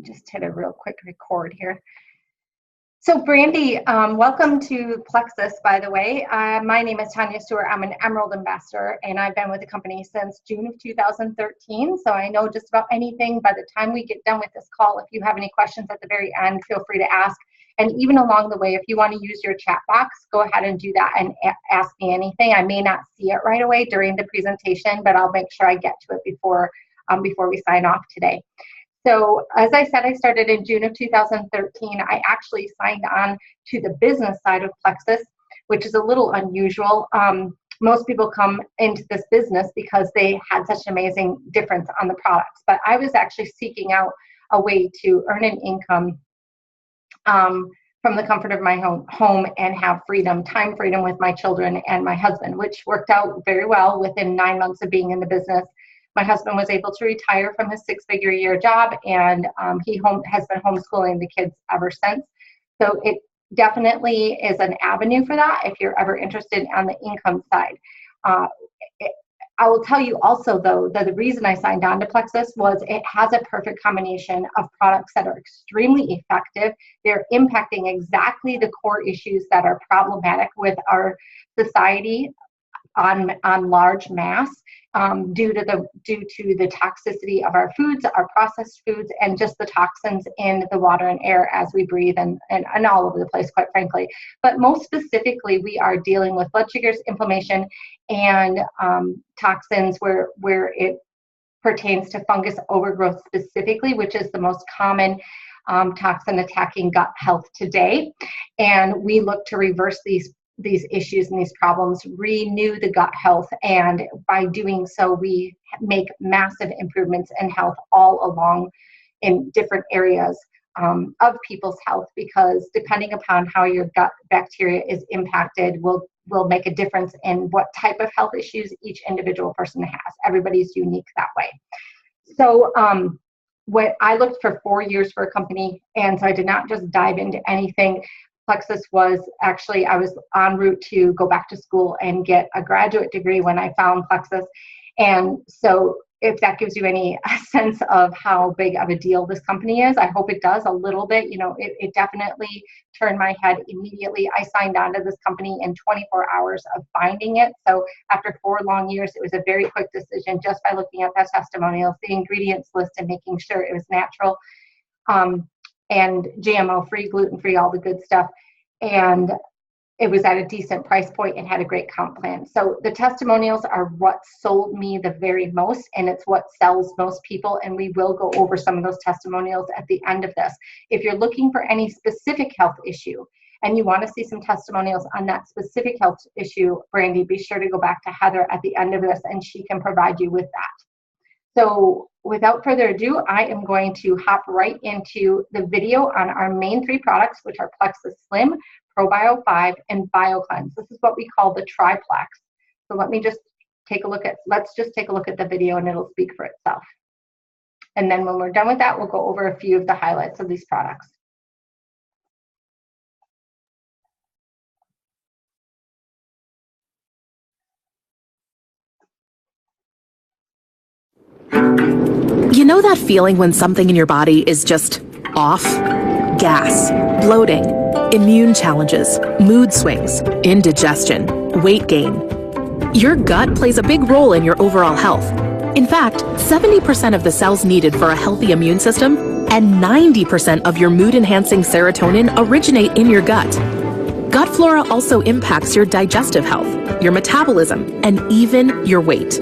Just hit a real quick record here. So Brandy, welcome to Plexus, by the way. My name is Tanya Stewart. I'm an Emerald Ambassador, and I've been with the company since June of 2013. So I know just about anything. By the time we get done with this call, if you have any questions at the very end, feel free to ask. And even along the way, if you want to use your chat box, go ahead and do that and ask me anything. I may not see it right away during the presentation, but I'll make sure I get to it before we sign off today. So as I said, I started in June of 2013. I actually signed on to the business side of Plexus, which is a little unusual. Most people come into this business because they had such an amazing difference on the products. But I was actually seeking out a way to earn an income from the comfort of my home and have freedom, time freedom with my children and my husband, which worked out very well within 9 months of being in the business. My husband was able to retire from his 6-figure-a-year job, and he has been homeschooling the kids ever since. So it definitely is an avenue for that if you're ever interested on the income side. I will tell you also, though, that the reason I signed on to Plexus was it has a perfect combination of products that are extremely effective. They're impacting exactly the core issues that are problematic with our society on large mass. Due to the toxicity of our foods, our processed foods, and just the toxins in the water and air as we breathe and all over the place, quite frankly. But most specifically, we are dealing with blood sugars, inflammation, and toxins where it pertains to fungus overgrowth specifically, which is the most common toxin attacking gut health today. And we look to reverse these issues and these problems, renew the gut health, and by doing so, we make massive improvements in health all along in different areas of people's health, because depending upon how your gut bacteria is impacted will make a difference in what type of health issues each individual person has. Everybody's unique that way. So what I looked for 4 years for a company, and so I did not just dive into anything. Plexus was actually, I was en route to go back to school and get a graduate degree when I found Plexus. And so if that gives you any sense of how big of a deal this company is, I hope it does a little bit. You know, it definitely turned my head immediately. I signed on to this company in 24 hours of finding it. So after 4 long years, it was a very quick decision just by looking at the testimonials, the ingredients list, and making sure it was natural. And GMO-free, gluten-free, all the good stuff. And it was at a decent price point and had a great comp plan. So the testimonials are what sold me the very most, and it's what sells most people. And we will go over some of those testimonials at the end of this. If you're looking for any specific health issue and you want to see some testimonials on that specific health issue, Brandy, be sure to go back to Heather at the end of this, and she can provide you with that. So without further ado, I am going to hop right into the video on our main 3 products, which are Plexus Slim, ProBio 5, and BioCleanse. This is what we call the triplex. So let's just take a look at the video, and it'll speak for itself. And then when we're done with that, we'll go over a few of the highlights of these products. You know that feeling when something in your body is just off? Gas, bloating, immune challenges, mood swings, indigestion, weight gain. Your gut plays a big role in your overall health. In fact, 70% of the cells needed for a healthy immune system and 90% of your mood-enhancing serotonin originate in your gut. Gut flora also impacts your digestive health, your metabolism, and even your weight.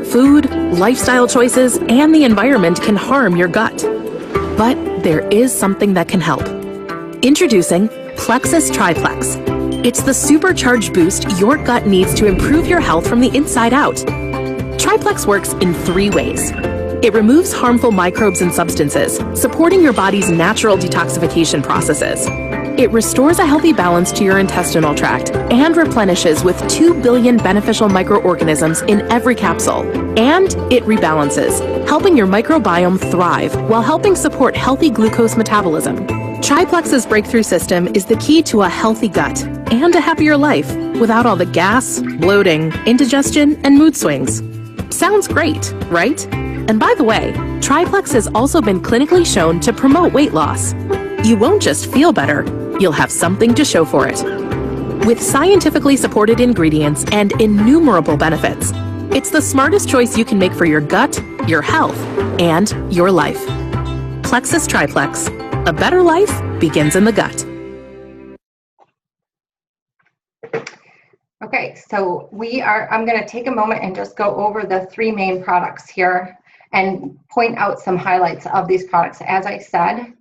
Food, lifestyle choices, and the environment can harm your gut. But there is something that can help. Introducing Plexus Triplex. It's the supercharged boost your gut needs to improve your health from the inside out. Triplex works in 3 ways. It removes harmful microbes and substances, supporting your body's natural detoxification processes. It restores a healthy balance to your intestinal tract and replenishes with 2 billion beneficial microorganisms in every capsule. And it rebalances, helping your microbiome thrive while helping support healthy glucose metabolism. Triplex's breakthrough system is the key to a healthy gut and a happier life without all the gas, bloating, indigestion, and mood swings. Sounds great, right? And by the way, Triplex has also been clinically shown to promote weight loss. You won't just feel better, you'll have something to show for it. With scientifically supported ingredients and innumerable benefits, it's the smartest choice you can make for your gut, your health, and your life. Plexus Triplex. A better life begins in the gut. Okay, so I'm going to take a moment and just go over the three main products here and point out some highlights of these products. As I said,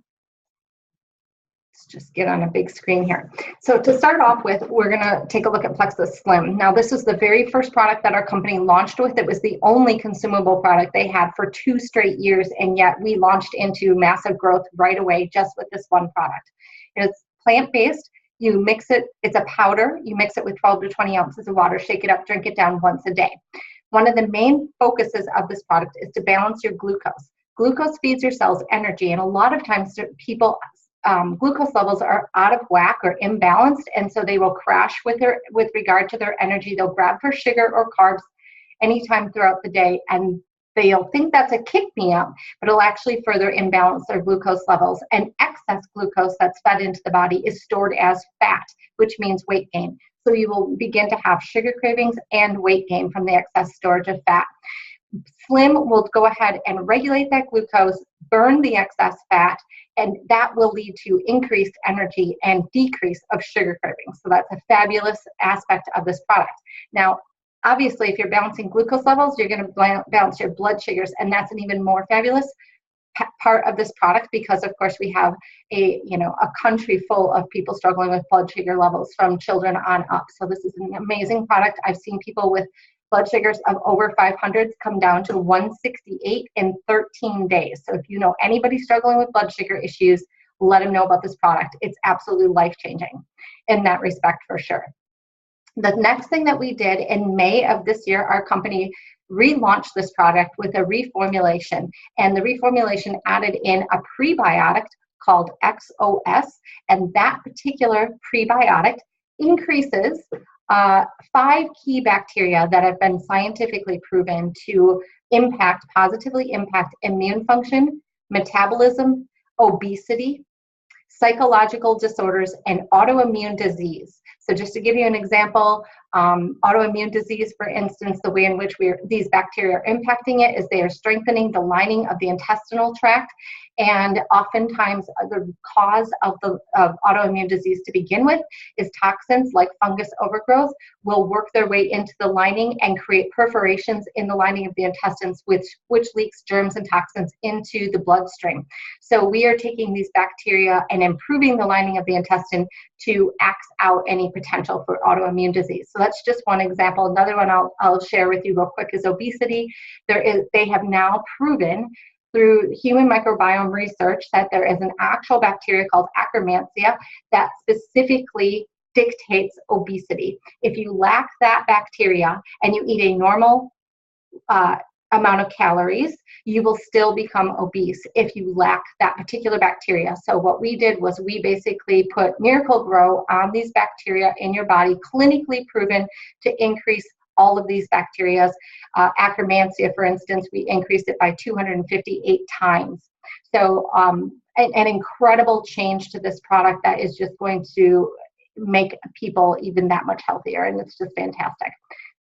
let's just get on a big screen here. So to start off with, we're going to take a look at Plexus Slim. Now, this is the very first product that our company launched with. It was the only consumable product they had for 2 straight years, and yet we launched into massive growth right away just with this one product. It's plant-based. You mix it, it's a powder. You mix it with 12 to 20 ounces of water, shake it up, drink it down once a day. One of the main focuses of this product is to balance your glucose. Glucose feeds your cells energy, and a lot of times people glucose levels are out of whack or imbalanced, and so they will crash with regard to their energy. They'll grab for sugar or carbs anytime throughout the day, and they'll think that's a kick-me-up, but it'll actually further imbalance their glucose levels. And excess glucose that's fed into the body is stored as fat, which means weight gain. So you will begin to have sugar cravings and weight gain from the excess storage of fat. Slim will go ahead and regulate that glucose, burn the excess fat, and that will lead to increased energy and decrease of sugar cravings. So that's a fabulous aspect of this product. Now, obviously, if you're balancing glucose levels, you're going to balance your blood sugars, and that's an even more fabulous part of this product because, of course, we have a country full of people struggling with blood sugar levels from children on up. So this is an amazing product. I've seen people with blood sugars of over 500 come down to 168 in 13 days. So if you know anybody struggling with blood sugar issues, let them know about this product. It's absolutely life-changing in that respect for sure. The next thing that we did in May of this year, our company relaunched this product with a reformulation, and the reformulation added in a prebiotic called XOS, and that particular prebiotic increases 5 key bacteria that have been scientifically proven to positively impact immune function, metabolism, obesity, psychological disorders, and autoimmune disease. So just to give you an example, autoimmune disease, for instance, the way in which these bacteria are impacting it is they are strengthening the lining of the intestinal tract, and oftentimes the cause of autoimmune disease to begin with is toxins like fungus overgrowth will work their way into the lining and create perforations in the lining of the intestines, which leaks germs and toxins into the bloodstream. So we are taking these bacteria and improving the lining of the intestine to axe out any potential for autoimmune disease. So that's just one example. Another one I'll share with you real quick is obesity. They have now proven through human microbiome research that there is an actual bacteria called Akkermansia that specifically dictates obesity. If you lack that bacteria and you eat a normal amount of calories, you will still become obese if you lack that particular bacteria. So what we did was we basically put Miracle Grow on these bacteria in your body, clinically proven to increase all of these bacteria. Akkermansia, for instance, we increased it by 258 times. So an incredible change to this product that is just going to make people even that much healthier, and it's just fantastic.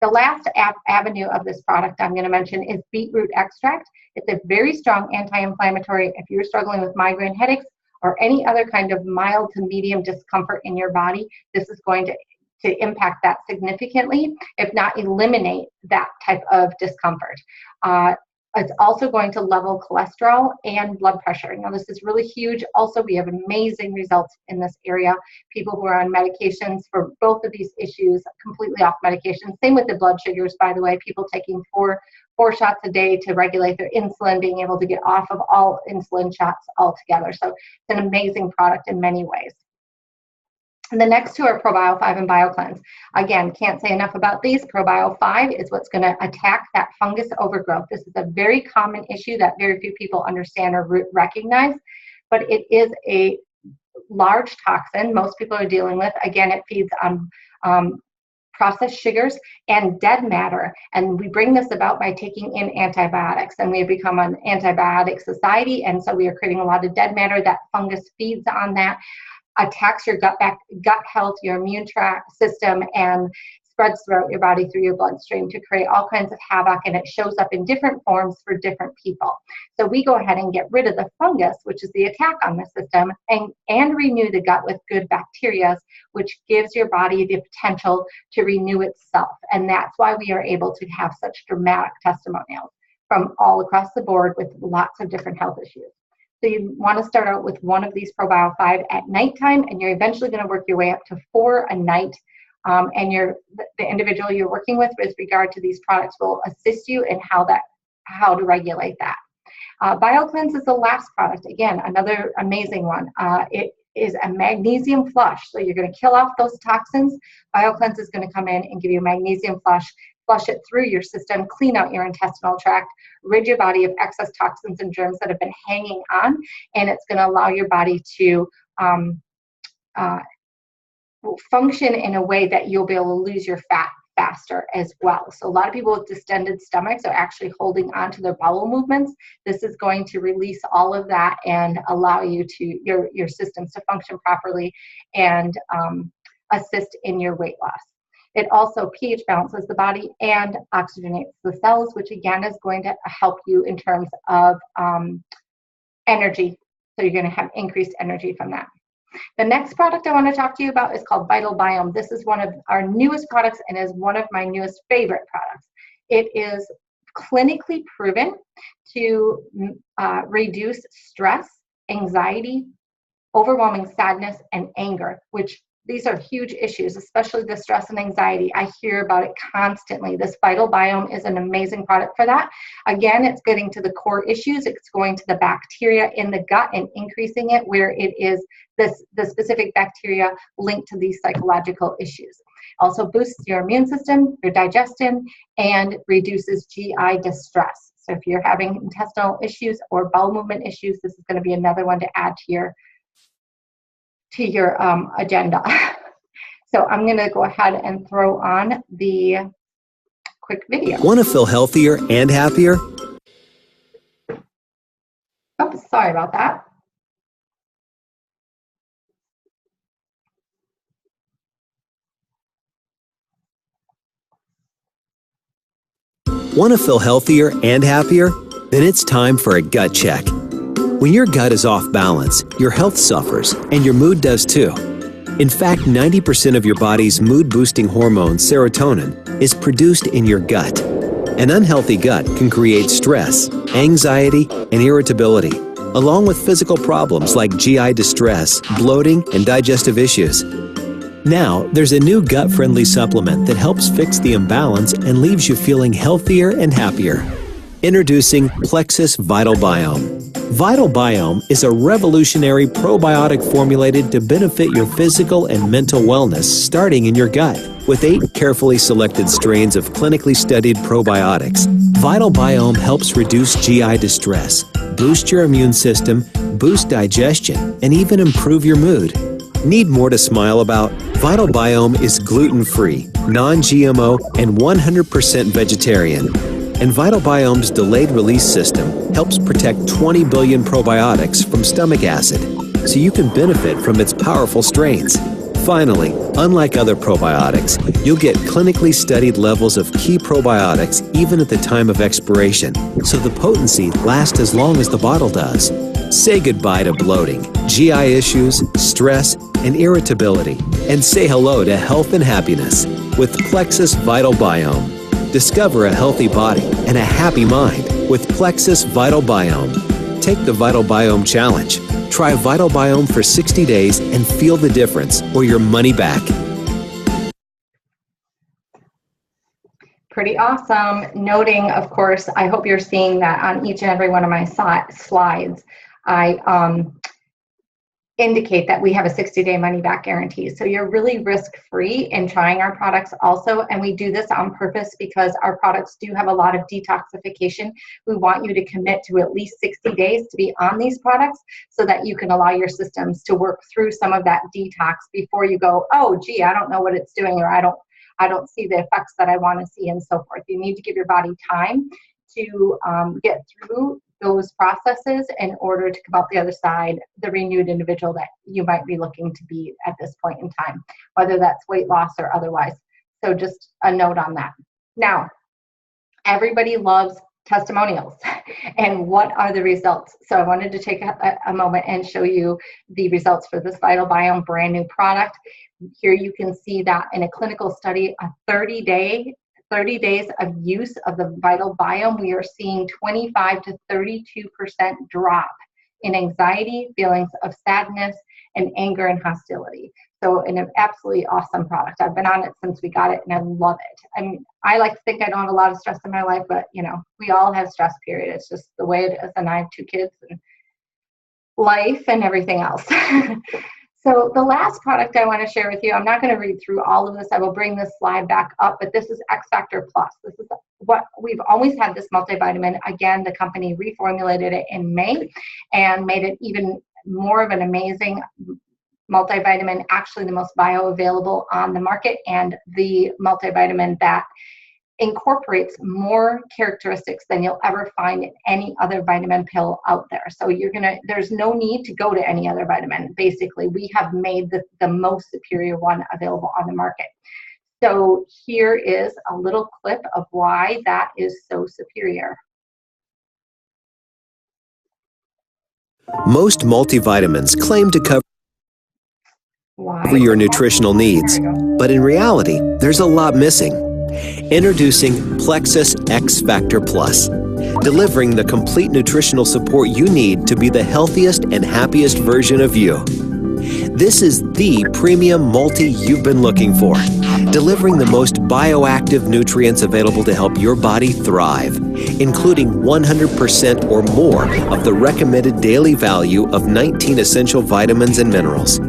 The last avenue of this product I'm going to mention is beetroot extract. It's a very strong anti-inflammatory. If you're struggling with migraine headaches or any other kind of mild to medium discomfort in your body, this is going to impact that significantly, if not eliminate that type of discomfort. It's also going to level cholesterol and blood pressure. Now, this is really huge. Also, we have amazing results in this area. People who are on medications for both of these issues, completely off medication. Same with the blood sugars, by the way. People taking four shots a day to regulate their insulin, being able to get off of all insulin shots altogether. So it's an amazing product in many ways. And the next two are ProBio 5 and BioCleanse. Again, can't say enough about these. ProBio 5 is what's going to attack that fungus overgrowth. This is a very common issue that very few people understand or recognize, but it is a large toxin most people are dealing with. Again, it feeds on processed sugars, and dead matter. And we bring this about by taking in antibiotics. And we have become an antibiotic society. And so we are creating a lot of dead matter. That fungus feeds on that, attacks your gut health, your immune tract system, and spreads throughout your body through your bloodstream to create all kinds of havoc, and it shows up in different forms for different people. So we go ahead and get rid of the fungus, which is the attack on the system, and renew the gut with good bacteria, which gives your body the potential to renew itself. And that's why we are able to have such dramatic testimonials from all across the board with lots of different health issues. So you want to start out with one of these ProBio 5 at nighttime, and you're eventually going to work your way up to 4 a night. And the individual you're working with regard to these products will assist you in how to regulate that. BioCleanse is the last product. Again, another amazing one. It is a magnesium flush. So you're going to kill off those toxins. BioCleanse is going to come in and give you a magnesium flush it through your system, clean out your intestinal tract, rid your body of excess toxins and germs that have been hanging on, and it's going to allow your body to function in a way that you'll be able to lose your fat faster as well. So a lot of people with distended stomachs are actually holding on to their bowel movements. This is going to release all of that and allow you to your systems to function properly and assist in your weight loss. It also pH balances the body and oxygenates the cells, which again is going to help you in terms of energy. So you're going to have increased energy from that. The next product I want to talk to you about is called Vital Biome. This is one of our newest products and is one of my newest favorite products. It is clinically proven to reduce stress, anxiety, overwhelming sadness, and anger, which these are huge issues, especially the stress and anxiety. I hear about it constantly. This Vital Biome is an amazing product for that. Again, it's getting to the core issues. It's going to the bacteria in the gut and increasing it where it is the specific bacteria linked to these psychological issues. Also boosts your immune system, your digestion, and reduces GI distress. So if you're having intestinal issues or bowel movement issues, this is going to be another one to add to your agenda. So I'm going to go ahead and throw on the quick video. Want to feel healthier and happier? Oh, sorry about that. Want to feel healthier and happier? Then it's time for a gut check. When your gut is off balance, your health suffers, and your mood does too. In fact, 90% of your body's mood-boosting hormone, serotonin, is produced in your gut. An unhealthy gut can create stress, anxiety, and irritability, along with physical problems like GI distress, bloating, and digestive issues. Now, there's a new gut-friendly supplement that helps fix the imbalance and leaves you feeling healthier and happier. Introducing Plexus Vital Biome. Vital Biome is a revolutionary probiotic formulated to benefit your physical and mental wellness starting in your gut. With 8 carefully selected strains of clinically studied probiotics, Vital Biome helps reduce GI distress, boost your immune system, boost digestion, and even improve your mood. Need more to smile about? Vital Biome is gluten-free, non-GMO, and 100% vegetarian. And Vital Biome's delayed release system helps protect 20 billion probiotics from stomach acid, so you can benefit from its powerful strains. Finally, unlike other probiotics, you'll get clinically studied levels of key probiotics even at the time of expiration, so the potency lasts as long as the bottle does. Say goodbye to bloating, GI issues, stress, and irritability, and say hello to health and happiness with Plexus Vital Biome. Discover a healthy body and a happy mind with Plexus Vital Biome. Take the Vital Biome Challenge. Try Vital Biome for 60 days and feel the difference or your money back. Pretty awesome. Noting, of course, I hope you're seeing that on each and every one of my slides. I indicate that we have a 60-day money-back guarantee. So you're really risk-free in trying our products also, and we do this on purpose because our products do have a lot of detoxification. We want you to commit to at least 60 days to be on these products so that you can allow your systems to work through some of that detox before you go, oh, gee, I don't know what it's doing, or I I don't see the effects that I want to see, and so forth. You need to give your body time to get through those processes in order to come out the other side, the renewed individual that you might be looking to be at this point in time, whether that's weight loss or otherwise. So just a note on that. Now, everybody loves testimonials and what are the results. So I wanted to take a moment and show you the results for this Vital Biome brand new product. Here you can see that in a clinical study, a 30 days of use of the Vital Biome, we are seeing 25 to 32% drop in anxiety, feelings of sadness, and anger and hostility. So an absolutely awesome product. I've been on it since we got it and I love it. I mean, I like to think I don't have a lot of stress in my life, but you know, we all have stress period. It's just the way it is. And I have 2 kids and life and everything else. So the last product I want to share with you, I'm not going to read through all of this. I will bring this slide back up, but this is X Factor Plus. This is what we've always had, this multivitamin. Again, the company reformulated it in May and made it even more of an amazing multivitamin, actually the most bioavailable on the market, and the multivitamin that incorporates more characteristics than you'll ever find in any other vitamin pill out there. So there's no need to go to any other vitamin. Basically, we have made the most superior one available on the market. So here is a little clip of why that is so superior. Most multivitamins claim to cover your nutritional needs, but in reality, there's a lot missing. Introducing Plexus X Factor Plus, delivering the complete nutritional support you need to be the healthiest and happiest version of you. This is the premium multi you've been looking for, delivering the most bioactive nutrients available to help your body thrive, including 100% or more of the recommended daily value of 19 essential vitamins and minerals,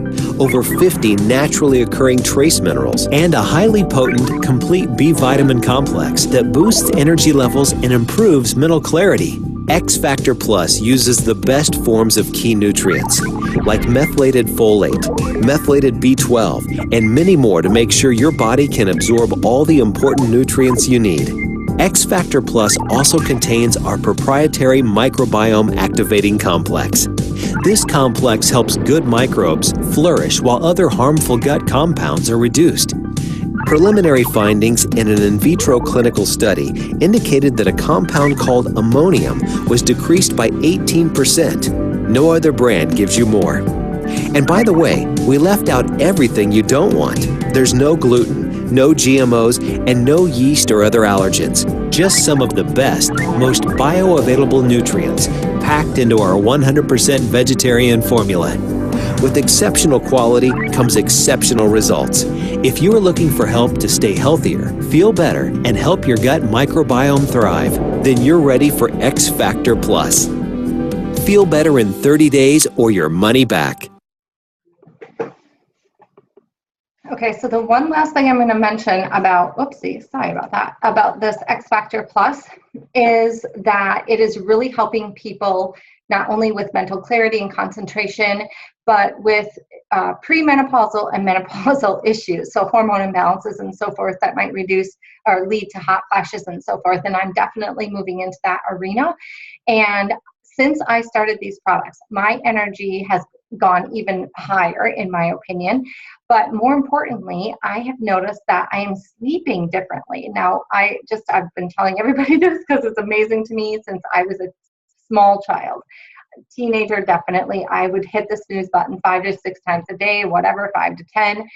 over 50 naturally occurring trace minerals, and a highly potent complete B vitamin complex that boosts energy levels and improves mental clarity. X Factor Plus uses the best forms of key nutrients, like methylated folate, methylated B12, and many more to make sure your body can absorb all the important nutrients you need. X Factor Plus also contains our proprietary microbiome activating complex. This complex helps good microbes flourish while other harmful gut compounds are reduced. Preliminary findings in an in vitro clinical study indicated that a compound called ammonium was decreased by 18%. No other brand gives you more. And by the way, we left out everything you don't want. There's no gluten, no GMOs, and no yeast or other allergens. Just some of the best, most bioavailable nutrients packed into our 100% vegetarian formula. With exceptional quality comes exceptional results. If you are looking for help to stay healthier, feel better, and help your gut microbiome thrive, then you're ready for X Factor Plus. Feel better in 30 days or your money back. Okay, so the one last thing I'm going to mention about, about this X Factor Plus is that it is really helping people not only with mental clarity and concentration, but with premenopausal and menopausal issues, so hormone imbalances and so forth that might reduce or lead to hot flashes and so forth. And I'm definitely moving into that arena. And since I started these products, my energy has gone even higher, in my opinion. But more importantly, I have noticed that I am sleeping differently. Now, I've been telling everybody this because it's amazing to me since I was a small child. Teenager, definitely, I would hit the snooze button 5 to 6 times a day, whatever, 5 to 10.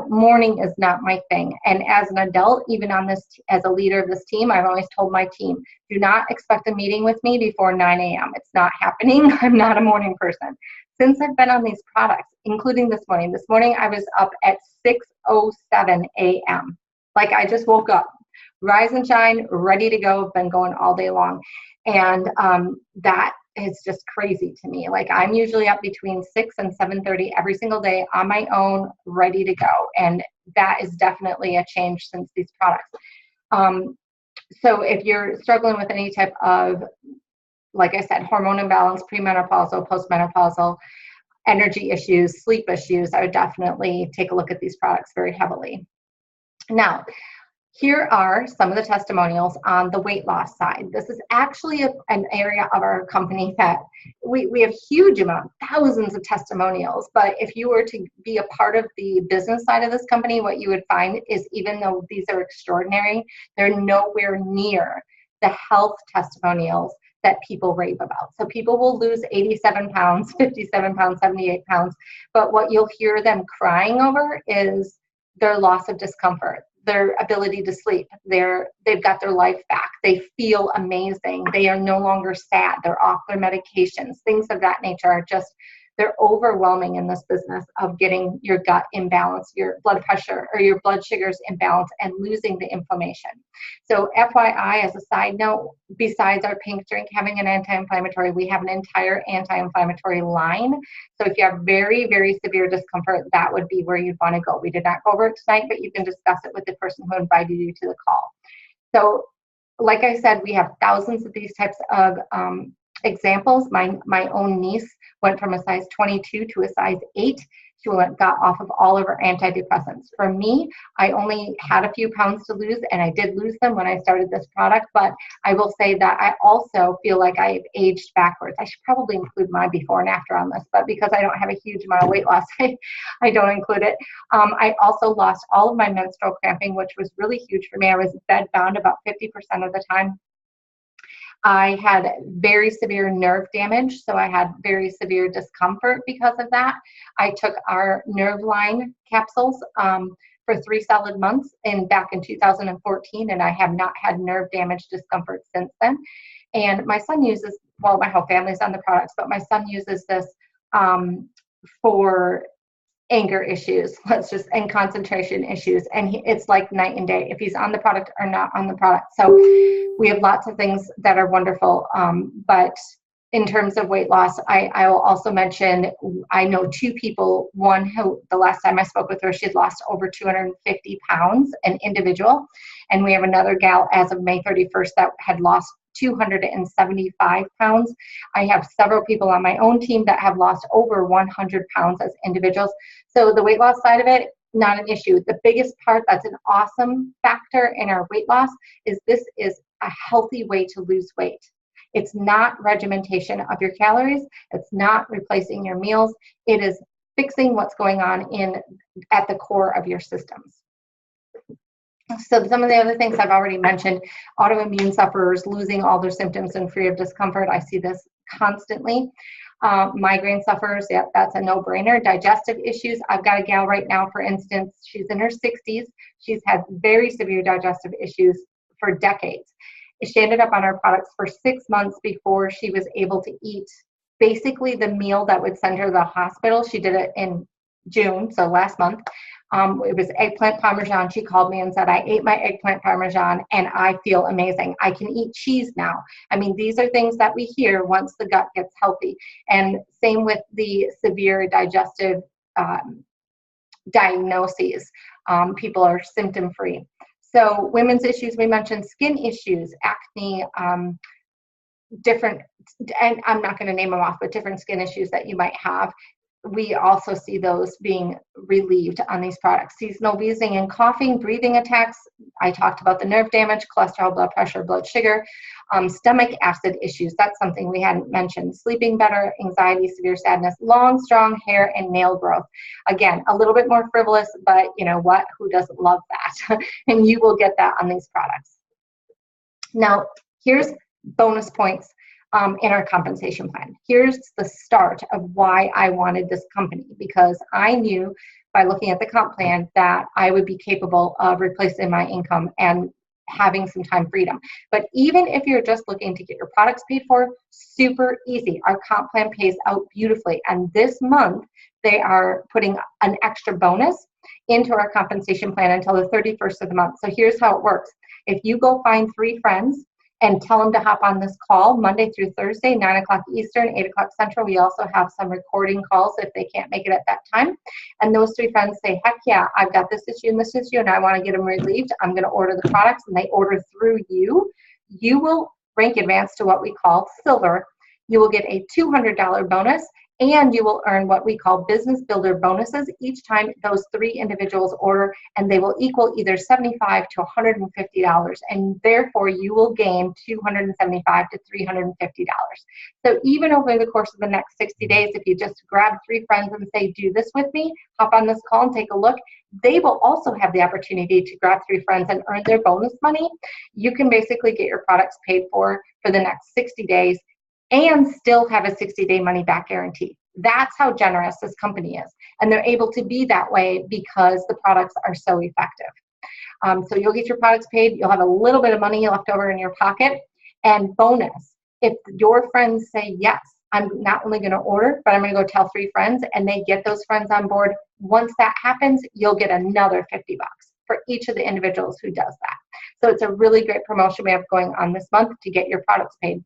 Morning is not my thing. And as an adult, even on this, as a leader of this team, I've always told my team, do not expect a meeting with me before 9 a.m. It's not happening. I'm not a morning person. Since I've been on these products, including this morning I was up at 6:07 a.m. Like I just woke up, rise and shine, ready to go. I've been going all day long. And that is just crazy to me. Like I'm usually up between 6 and 7:30 every single day on my own, ready to go. And that is definitely a change since these products. So if you're struggling with any type of, like I said, hormone imbalance, premenopausal, postmenopausal, energy issues, sleep issues, I would definitely take a look at these products very heavily. Now, here are some of the testimonials on the weight loss side. This is actually an area of our company that we have huge amount, thousands of testimonials. But if you were to be a part of the business side of this company, what you would find is even though these are extraordinary, they're nowhere near the health testimonials that people rave about. So people will lose 87 pounds, 57 pounds, 78 pounds, but what you'll hear them crying over is their loss of discomfort, their ability to sleep, they've got their life back, they feel amazing, they are no longer sad, they're off their medications, things of that nature are just, they're overwhelming in this business of getting your gut in balance, your blood pressure or your blood sugars in balance and losing the inflammation. So FYI, as a side note, besides our pink drink having an anti-inflammatory, we have an entire anti-inflammatory line. So if you have very, very severe discomfort, that would be where you'd want to go. We did not go over it tonight, but you can discuss it with the person who invited you to the call. So like I said, we have thousands of these types of examples. My own niece went from a size 22 to a size 8. She got off of all of her antidepressants. For me, I only had a few pounds to lose, and I did lose them when I started this product, but I will say that I also feel like I've aged backwards. I should probably include my before and after on this, but because I don't have a huge amount of weight loss, I don't include it. I also lost all of my menstrual cramping, which was really huge for me. I was bedbound about 50% of the time. I had very severe nerve damage, so I had very severe discomfort because of that. I took our nerve line capsules for 3 solid months back in 2014, and I have not had nerve damage discomfort since then. And my son uses, well, my whole family's on the products, but my son uses this for anger issues, and concentration issues. And it's like night and day if he's on the product or not on the product. So we have lots of things that are wonderful. But in terms of weight loss, I will also mention, I know 2 people, one who the last time I spoke with her, she had lost over 250 pounds, an individual. And we have another gal as of May 31st that had lost 275 pounds. I have several people on my own team that have lost over 100 pounds as individuals. So the weight loss side of it, not an issue. The biggest part that's an awesome factor in our weight loss is this is a healthy way to lose weight. It's not regimentation of your calories. It's not replacing your meals. It is fixing what's going on at the core of your systems. So some of the other things I've already mentioned, autoimmune sufferers losing all their symptoms and free of discomfort. I see this constantly. Migraine sufferers, yeah, that's a no-brainer. Digestive issues. I've got a gal right now, for instance, she's in her 60s. She's had very severe digestive issues for decades. She ended up on our products for 6 months before she was able to eat basically the meal that would send her to the hospital. She did it in June, so last month. It was eggplant parmesan. She called me and said, I ate my eggplant parmesan and I feel amazing. I can eat cheese now. I mean, these are things that we hear once the gut gets healthy. And same with the severe digestive diagnoses. People are symptom free. So women's issues, we mentioned skin issues, acne, different, and I'm not going to name them off, but different skin issues that you might have. We also see those being relieved on these products. Seasonal wheezing and coughing, breathing attacks. I talked about the nerve damage, cholesterol, blood pressure, blood sugar, stomach acid issues. That's something we hadn't mentioned. Sleeping better, anxiety, severe sadness, long, strong hair, and nail growth. Again, a little bit more frivolous, but you know what? Who doesn't love that? And you will get that on these products. Now, here's bonus points in our compensation plan. Here's the start of why I wanted this company, because I knew by looking at the comp plan that I would be capable of replacing my income and having some time freedom. But even if you're just looking to get your products paid for, super easy. Our comp plan pays out beautifully. And this month, they are putting an extra bonus into our compensation plan until the 31st of the month. So here's how it works. If you go find 3 friends and tell them to hop on this call Monday through Thursday, 9 o'clock Eastern, 8 o'clock Central. We also have some recording calls if they can't make it at that time. And those 3 friends say, heck yeah, I've got this issue, and I want to get them relieved. I'm going to order the products, and they order through you. You will rank advance to what we call silver. You will get a $200 bonus, And you will earn what we call business builder bonuses each time those 3 individuals order, and they will equal either $75 to $150, and therefore you will gain $275 to $350. So even over the course of the next 60 days, if you just grab 3 friends and say, do this with me, hop on this call and take a look, they will also have the opportunity to grab 3 friends and earn their bonus money. You can basically get your products paid for the next 60 days and still have a 60-day money back guarantee. That's how generous this company is. And they're able to be that way because the products are so effective. So you'll get your products paid, you'll have a little bit of money left over in your pocket, and bonus, if your friends say, yes, I'm not only going to order, but I'm going to go tell 3 friends, and they get those friends on board, once that happens, you'll get another $50 for each of the individuals who does that. So it's a really great promotion we have going on this month to get your products paid.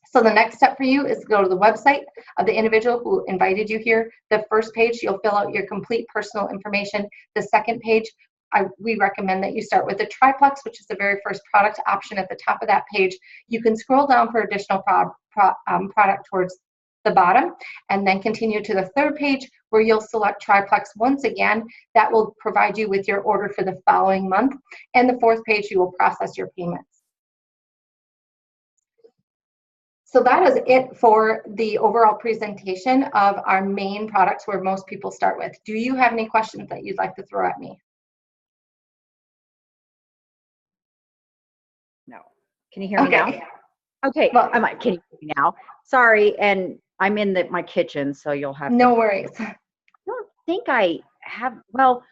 So the next step for you is to go to the website of the individual who invited you here. The first page, you'll fill out your complete personal information. The second page, we recommend that you start with the Triplex, which is the very first product option at the top of that page. You can scroll down for additional product towards the bottom, and then continue to the third page where you'll select Triplex once again. That will provide you with your order for the following month. And the fourth page, you will process your payments. So that is it for the overall presentation of our main products where most people start with. Do you have any questions that you'd like to throw at me? No. Can you hear me now? Okay. Well, Can you hear me now? Sorry, and I'm in my kitchen, so you'll have no worries. I don't think I have, well,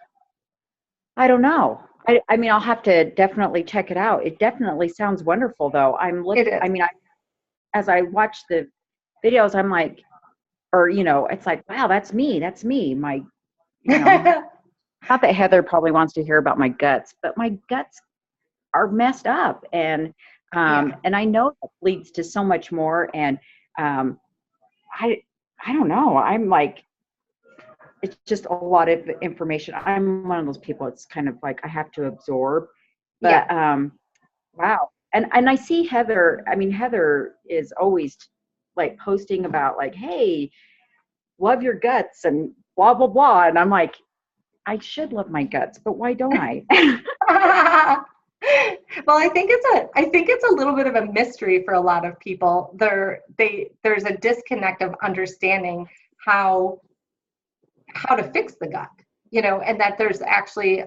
I don't know. I mean, I'll have to definitely check it out. It definitely sounds wonderful, though. It is. I mean, as I watch the videos, I'm like, or, it's like, wow, that's me. That's me. Not that Heather probably wants to hear about my guts, but my guts are messed up. And I know that leads to so much more. And I don't know. I'm like, it's just a lot of information. I'm one of those people, it's kind of like I have to absorb. But wow. And I see Heather, Heather is always like posting about like, hey, love your guts and blah, blah, blah. And I'm like, I should love my guts, but why don't I? Well, I think it's a little bit of a mystery for a lot of people. There's a disconnect of understanding how to fix the gut, and that there's actually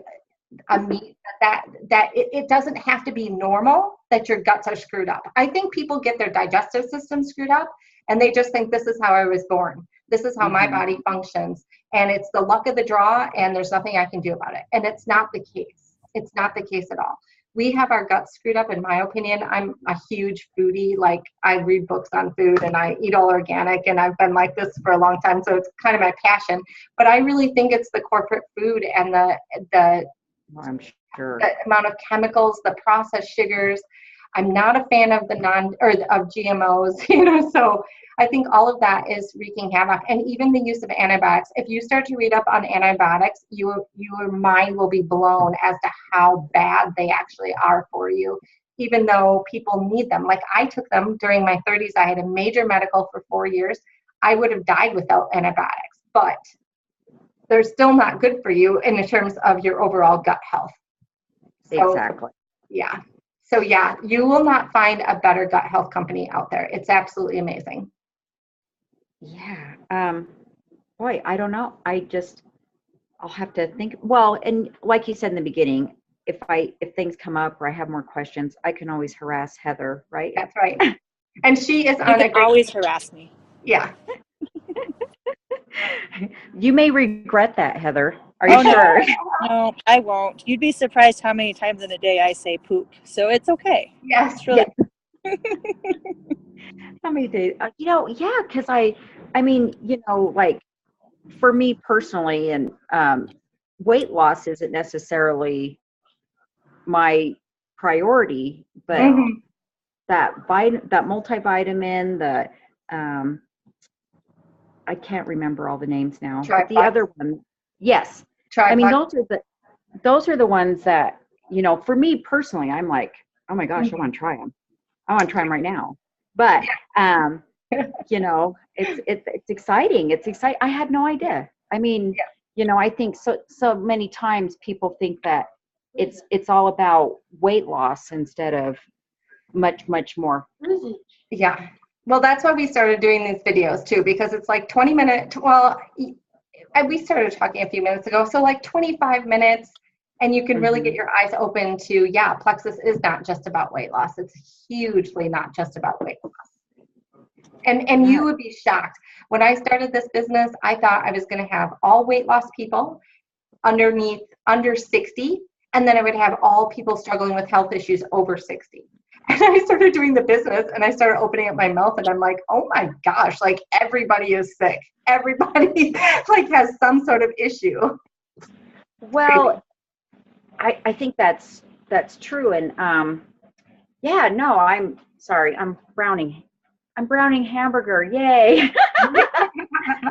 a meat that it doesn't have to be normal that your guts are screwed up. I think people get their digestive system screwed up and they just think this is how I was born. This is how my body functions, and it's the luck of the draw and there's nothing I can do about it. And it's not the case. It's not the case at all. We have our guts screwed up, in my opinion. I'm a huge foodie. Like, I read books on food and I eat all organic, and I've been like this for a long time. So it's kind of my passion. But I really think it's the corporate food and I'm sure. the amount of chemicals, the processed sugars. I'm not a fan of of GMOs, so I think all of that is wreaking havoc. And even the use of antibiotics. If you start to read up on antibiotics, your mind will be blown as to how bad they actually are for you, even though people need them. Like, I took them during my 30s. I had a major medical for 4 years. I would have died without antibiotics, but they're still not good for you in terms of your overall gut health. So, exactly. Yeah. So yeah, you will not find a better gut health company out there. It's absolutely amazing. Yeah. Boy, I don't know. I'll have to think. Well, and like you said in the beginning, if things come up or I have more questions, I can always harass Heather, right? That's right. And she is on a great. Always harass me. Yeah. You may regret that, Heather. Are you sure? No, I won't. You'd be surprised how many times in a day I say poop. So it's okay. Yes. It's really. How many days? Yeah, because like for me personally, and weight loss isn't necessarily my priority, but that multivitamin, I can't remember all the names now. But the other one, yes. Those are the ones that, for me personally, I'm like, oh my gosh, I want to try them. I want to try them right now. But It's exciting. It's exciting. I had no idea. I mean, I think so many times people think that it's all about weight loss instead of much more. Yeah. Well, that's why we started doing these videos too, because it's like 20-minute, well, we started talking a few minutes ago, so like 25 minutes, and you can really get your eyes open to, Plexus is not just about weight loss. It's hugely not just about weight loss. And you would be shocked. When I started this business, I thought I was going to have all weight loss people under 60, and then I would have all people struggling with health issues over 60. And I started doing the business, and I started opening up my mouth, and I'm like, oh my gosh, like everybody is sick. Everybody like has some sort of issue. Well, I think that's true. And no, I'm sorry. I'm browning hamburger. Yay.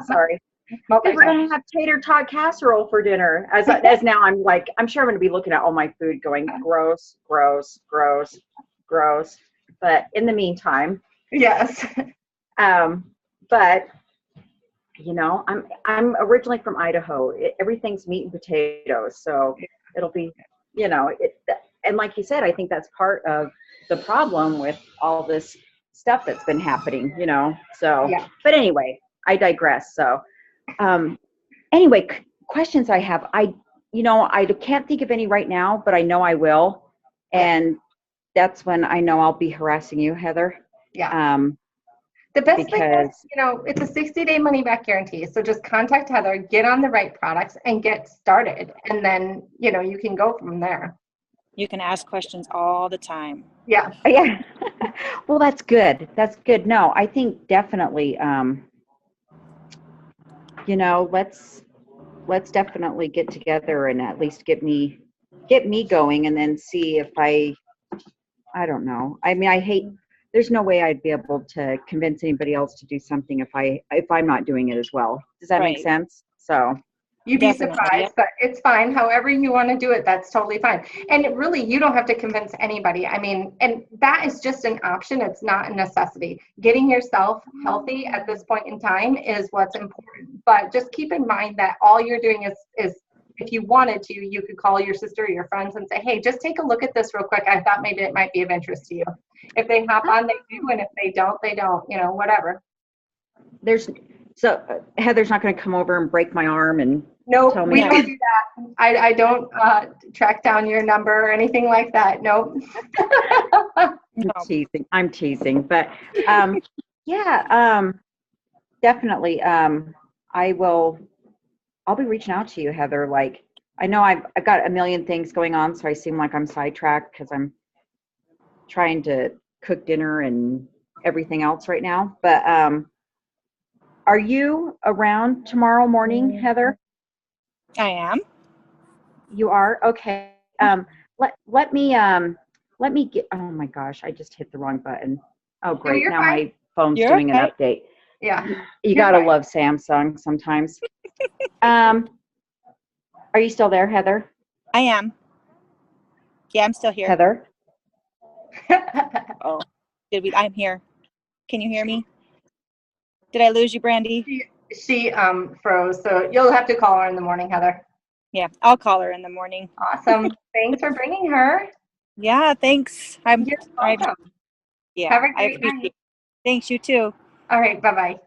Sorry. We're going to have tater tot casserole for dinner. As now I'm like, I'm sure I'm going to be looking at all my food going gross, gross, gross, gross. But in the meantime, yes. But I'm originally from Idaho. Everything's meat and potatoes, so it'll be, and like you said, I think that's part of the problem with all this stuff that's been happening, So, but anyway, I digress. So, anyway, questions I have. I can't think of any right now, but I know I will, and that's when I know I'll be harassing you, Heather. Yeah. The best thing is, it's a 60-day money-back guarantee. So just contact Heather, get on the right products, and get started. And then, you can go from there. You can ask questions all the time. Yeah. Yeah. Well, that's good. That's good. No, I think definitely, let's definitely get together and at least get me going, and then see if I don't know. I mean, there's no way I'd be able to convince anybody else to do something if I'm not doing it as well. Does that make sense? So you'd be surprised, but it's fine. However you want to do it, that's totally fine. And really, you don't have to convince anybody. I mean, and that is just an option. It's not a necessity. Getting yourself healthy at this point in time is what's important. But just keep in mind that all you're doing is if you wanted to, you could call your sister or your friends and say, hey, just take a look at this real quick. I thought maybe it might be of interest to you. If they hop on, they do. And if they don't, they don't, whatever. Heather's not going to come over and break my arm and tell me. We don't do that. I don't track down your number or anything like that. Nope. I'm teasing. But definitely. I'll be reaching out to you, Heather. Like, I know I've got a million things going on, so I seem like I'm sidetracked because I'm trying to cook dinner and everything else right now. But are you around tomorrow morning, Heather? I am. You are? Okay. Let me get, oh my gosh, I just hit the wrong button. Oh great. Now fine. My phone's doing an update. Yeah. You gotta love Samsung sometimes. Are you still there, Heather? I am. Yeah, I'm still here. Heather? Oh, I'm here. Can you hear me? Did I lose you, Brandy? She froze, so you'll have to call her in the morning, Heather. Yeah, I'll call her in the morning. Awesome. Thanks for bringing her. Yeah, thanks. You're welcome. Yeah, Have a great night. Thanks, you too. All right, bye-bye.